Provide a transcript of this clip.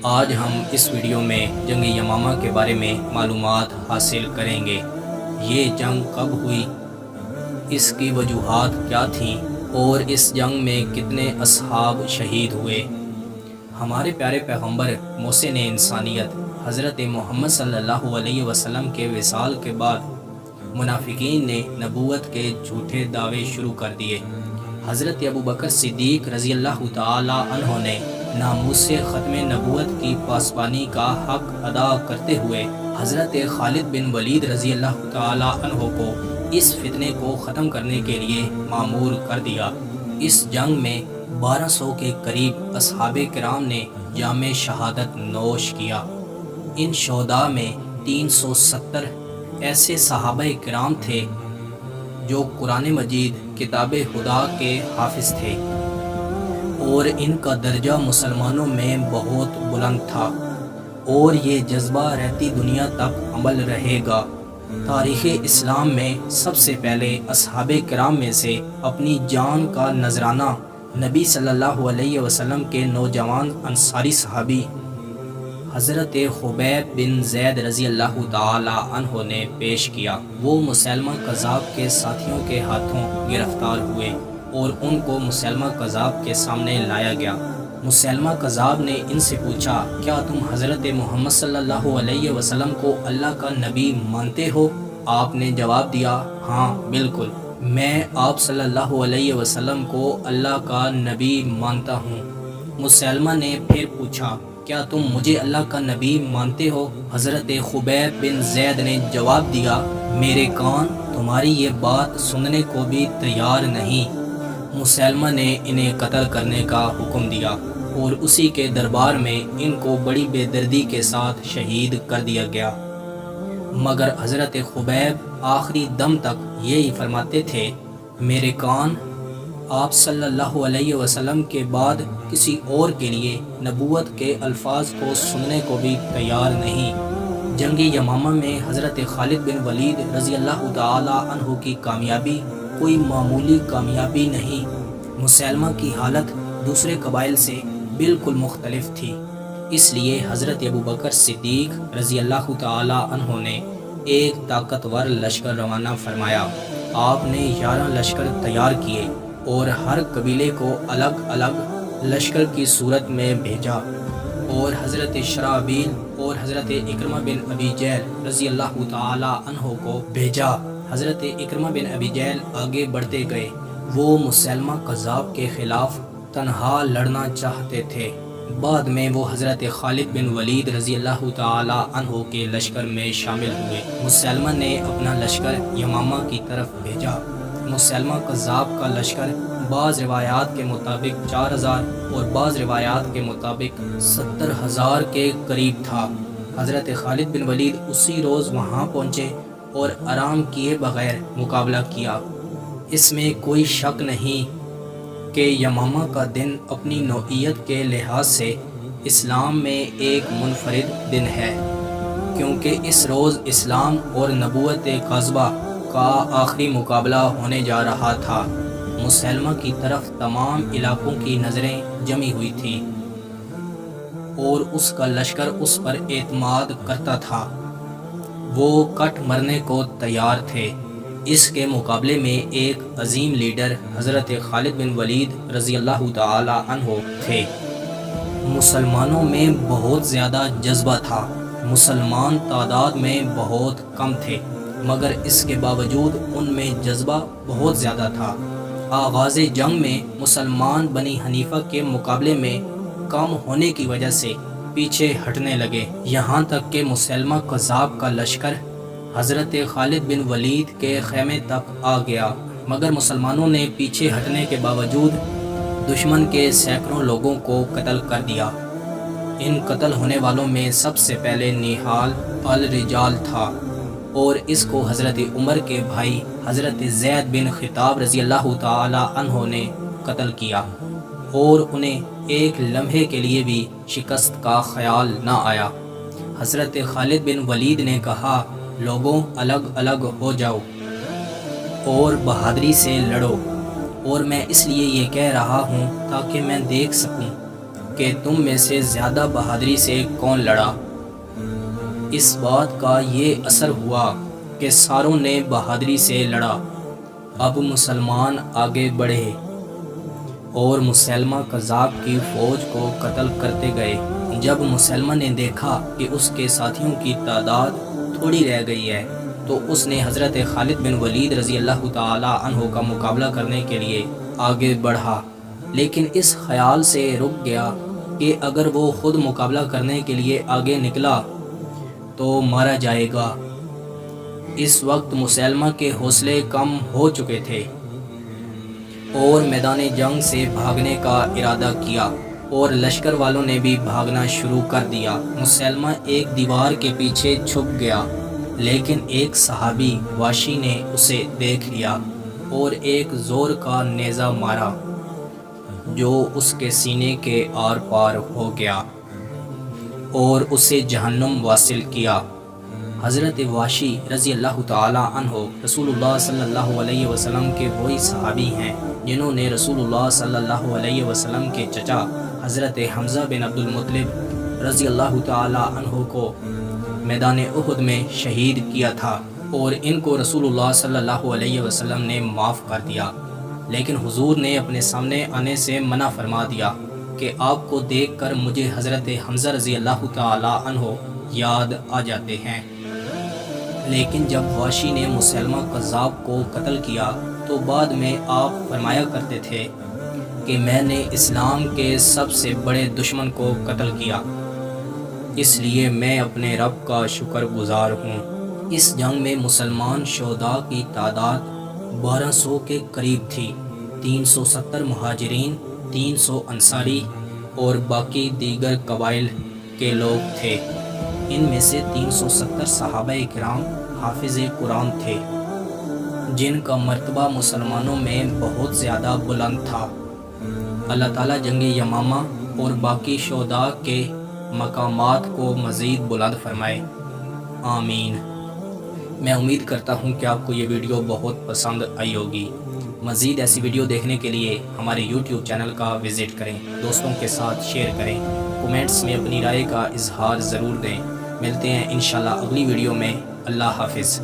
آج ہم اس ویڈیو میں جنگ یمامہ کے بارے میں معلومات حاصل کریں گے۔ یہ جنگ کب ہوئی، اس کی وجوہات کیا تھیں اور اس جنگ میں کتنے اصحاب شہید ہوئے۔ ہمارے پیارے پیغمبر محسن انسانیت حضرت محمد صلی اللہ علیہ وسلم کے وصال کے بعد منافقین نے نبوت کے جھوٹے دعوے شروع کر دیے۔ حضرت ابوبکر صدیق رضی اللہ تعالی عنہ نے ناموس ختم نبوت کی پاسبانی کا حق ادا کرتے ہوئے حضرت خالد بن ولید رضی اللہ تعالی عنہ کو اس فتنے کو ختم کرنے کے لیے مامور کر دیا۔ اس جنگ میں 1200 کے قریب اصحاب کرام نے جام شہادت نوش کیا۔ ان شہداء میں 370 ایسے صحابہ کرام تھے جو قرآن مجید کتاب خدا کے حافظ تھے، اور ان کا درجہ مسلمانوں میں بہت بلند تھا، اور یہ جذبہ رہتی دنیا تک عمل رہے گا۔ تاریخ اسلام میں سب سے پہلے اصحاب کرام میں سے اپنی جان کا نذرانہ نبی صلی اللہ علیہ وسلم کے نوجوان انصاری صحابی حضرت خبیب بن زید رضی اللہ تعالی عنہ نے پیش کیا۔ وہ مسیلمہ کذاب کے ساتھیوں کے ہاتھوں گرفتار ہوئے اور ان کو مسیلمہ کذاب کے سامنے لایا گیا۔ مسیلمہ کذاب نے ان سے پوچھا، کیا تم حضرت محمد صلی اللہ علیہ وسلم کو اللہ کا نبی مانتے ہو؟ آپ نے جواب دیا، ہاں بالکل، میں آپ صلی اللہ علیہ وسلم کو اللہ کا نبی مانتا ہوں۔ مسیلمہ نے پھر پوچھا، کیا تم مجھے اللہ کا نبی مانتے ہو؟ حضرت خبیب بن زید نے جواب دیا، میرے کان تمہاری یہ بات سننے کو بھی تیار نہیں۔ مسیلمہ نے انہیں قتل کرنے کا حکم دیا اور اسی کے دربار میں ان کو بڑی بے دردی کے ساتھ شہید کر دیا گیا، مگر حضرت خبیب آخری دم تک یہی فرماتے تھے، میرے کان آپ صلی اللہ علیہ وسلم کے بعد کسی اور کے لیے نبوت کے الفاظ کو سننے کو بھی تیار نہیں۔ جنگ یمامہ میں حضرت خالد بن ولید رضی اللہ تعالی عنہ کی کامیابی کوئی معمولی کامیابی نہیں۔ مسیلمہ کی حالت دوسرے قبائل سے بالکل مختلف تھی، اس لیے حضرت ابوبکر صدیق رضی اللہ تعالی عنہ نے ایک طاقتور لشکر روانہ فرمایا۔ آپ نے 11 لشکر تیار کیے اور ہر قبیلے کو الگ الگ لشکر کی صورت میں بھیجا، اور حضرت شرحبیل اور حضرت اکرمہ بن ابی جہل رضی اللہ تعالی عنہ کو بھیجا۔ حضرت اکرمہ بن ابی جہل آگے بڑھتے گئے، وہ مسیلمہ کذاب کے خلاف تنہا لڑنا چاہتے تھے۔ بعد میں وہ حضرت خالد بن ولید رضی اللہ تعالی عنہ کے لشکر میں شامل ہوئے۔ مسیلمہ نے اپنا لشکر یمامہ کی طرف بھیجا۔ مسیلمہ کذاب کا لشکر بعض روایات کے مطابق 4000 اور بعض روایات کے مطابق 70,000 کے قریب تھا۔ حضرت خالد بن ولید اسی روز وہاں پہنچے اور آرام کیے بغیر مقابلہ کیا۔ اس میں کوئی شک نہیں کہ یمامہ کا دن اپنی نوعیت کے لحاظ سے اسلام میں ایک منفرد دن ہے، کیونکہ اس روز اسلام اور نبوت کاذبہ کا آخری مقابلہ ہونے جا رہا تھا۔ مسیلمہ کی طرف تمام علاقوں کی نظریں جمی ہوئی تھیں اور اس کا لشکر اس پر اعتماد کرتا تھا، وہ کٹ مرنے کو تیار تھے۔ اس کے مقابلے میں ایک عظیم لیڈر حضرت خالد بن ولید رضی اللہ تعالی عنہ تھے۔ مسلمانوں میں بہت زیادہ جذبہ تھا، مسلمان تعداد میں بہت کم تھے، مگر اس کے باوجود ان میں جذبہ بہت زیادہ تھا۔ آغاز جنگ میں مسلمان بنی حنیفہ کے مقابلے میں کم ہونے کی وجہ سے پیچھے ہٹنے لگے، یہاں تک کہ مسیلمہ کذاب کا لشکر حضرت خالد بن ولید کے خیمے تک آ گیا، مگر مسلمانوں نے پیچھے ہٹنے کے باوجود دشمن کے سینکڑوں لوگوں کو قتل کر دیا۔ ان قتل ہونے والوں میں سب سے پہلے نہال الرجال تھا، اور اس کو حضرت عمر کے بھائی حضرت زید بن خطاب رضی اللہ تعالی عنہ نے قتل کیا، اور انہیں ایک لمحے کے لیے بھی شکست کا خیال نہ آیا۔ حضرت خالد بن ولید نے کہا، لوگوں الگ الگ ہو جاؤ اور بہادری سے لڑو، اور میں اس لیے یہ کہہ رہا ہوں تاکہ میں دیکھ سکوں کہ تم میں سے زیادہ بہادری سے کون لڑا۔ اس بات کا یہ اثر ہوا کہ ساروں نے بہادری سے لڑا۔ اب مسلمان آگے بڑھے اور مسیلمہ کذاب کی فوج کو قتل کرتے گئے۔ جب مسیلمہ نے دیکھا کہ اس کے ساتھیوں کی تعداد تھوڑی رہ گئی ہے تو اس نے حضرت خالد بن ولید رضی اللہ تعالی عنہ کا مقابلہ کرنے کے لیے آگے بڑھا، لیکن اس خیال سے رک گیا کہ اگر وہ خود مقابلہ کرنے کے لیے آگے نکلا تو مارا جائے گا۔ اس وقت مسیلمہ کے حوصلے کم ہو چکے تھے اور میدان جنگ سے بھاگنے کا ارادہ کیا اور لشکر والوں نے بھی بھاگنا شروع کر دیا۔ مسیلمہ ایک دیوار کے پیچھے چھپ گیا، لیکن ایک صحابی واشی نے اسے دیکھ لیا اور ایک زور کا نیزہ مارا جو اس کے سینے کے آر پار ہو گیا اور اسے جہنم واصل کیا۔ حضرت واشی رضی اللہ تعالی عنہ رسول اللہ صلی اللہ علیہ وسلم کے وہی صحابی ہیں جنہوں نے رسول اللہ صلی اللہ علیہ وسلم کے چچا حضرت حمزہ بن عبد المطلب رضی اللہ تعالی عنہ کو میدان احد میں شہید کیا تھا، اور ان کو رسول اللہ صلی اللہ علیہ وسلم نے معاف کر دیا، لیکن حضور نے اپنے سامنے آنے سے منع فرما دیا کہ آپ کو دیکھ کر مجھے حضرت حمزہ رضی اللہ تعالی عنہ یاد آ جاتے ہیں۔ لیکن جب واشی نے مسیلمہ کذاب کو قتل کیا تو بعد میں آپ فرمایا کرتے تھے کہ میں نے اسلام کے سب سے بڑے دشمن کو قتل کیا، اس لیے میں اپنے رب کا شکر گزار ہوں۔ اس جنگ میں مسلمان شہداء کی تعداد 1200 کے قریب تھی۔ 370 مہاجرین، 300 انصاری اور باقی دیگر قبائل کے لوگ تھے۔ ان میں سے 370 صحابہ کرام حافظ قرآن تھے جن کا مرتبہ مسلمانوں میں بہت زیادہ بلند تھا۔ اللہ تعالیٰ جنگ یمامہ اور باقی شہداء کے مقامات کو مزید بلند فرمائے، آمین۔ میں امید کرتا ہوں کہ آپ کو یہ ویڈیو بہت پسند آئی ہوگی۔ مزید ایسی ویڈیو دیکھنے کے لیے ہمارے یوٹیوب چینل کا وزٹ کریں، دوستوں کے ساتھ شیئر کریں، کومنٹس میں اپنی رائے کا اظہار ضرور دیں۔ ملتے ہیں انشاءاللہ اگلی ویڈیو میں۔ اللہ حافظ۔